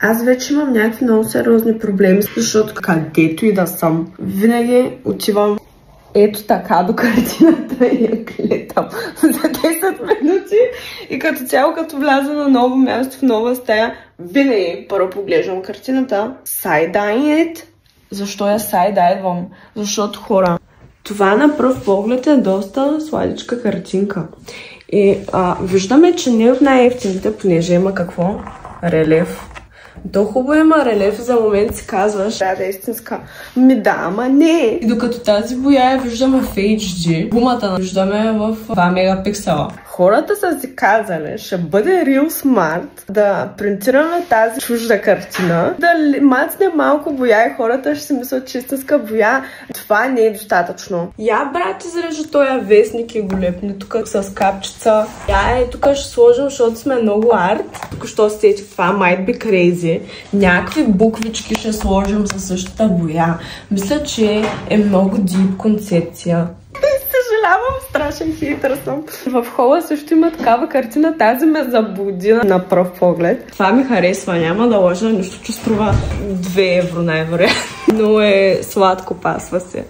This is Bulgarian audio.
Аз вече имам някакви много сериозни проблеми, защото където и да съм, винаги отивам ето така до картината и я гледам за 10 минути и като цяло, като вляза на ново място в нова стая, винаги първо поглеждам картината. Сайдайт. Защо я сайдайвам? Защото хора, това на пръв поглед е доста сладичка картинка. И виждаме, че не е от най-ефтините, понеже има какво? Релеф. То хубаво има релеф, за момент си казваш, да е истинска. Ми да, ама не. И докато тази боя я виждаме в HD, гумата виждаме в 2 мегапиксела. Хората са си казали, ще бъде real smart да принтираме тази чужда картина, да мацне малко боя и хората ще си мислят, че истинска боя. Това не е достатъчно. Я, брати, зарежа този вестник и го лепни тук с капчица. Я тук ще сложим, защото сме много арт. Тук що сетих, това might be crazy. Някакви буквички ще сложим със същата боя. Мисля, че е много дип концепция. Съжалявам, страшен хейтър съм. В хола също има такава картина. Тази ме заблуди на пръв поглед. Това ми харесва, няма да лъжа, нищо, че струва 2 евро най-вероятно. Но е сладко, пасва се.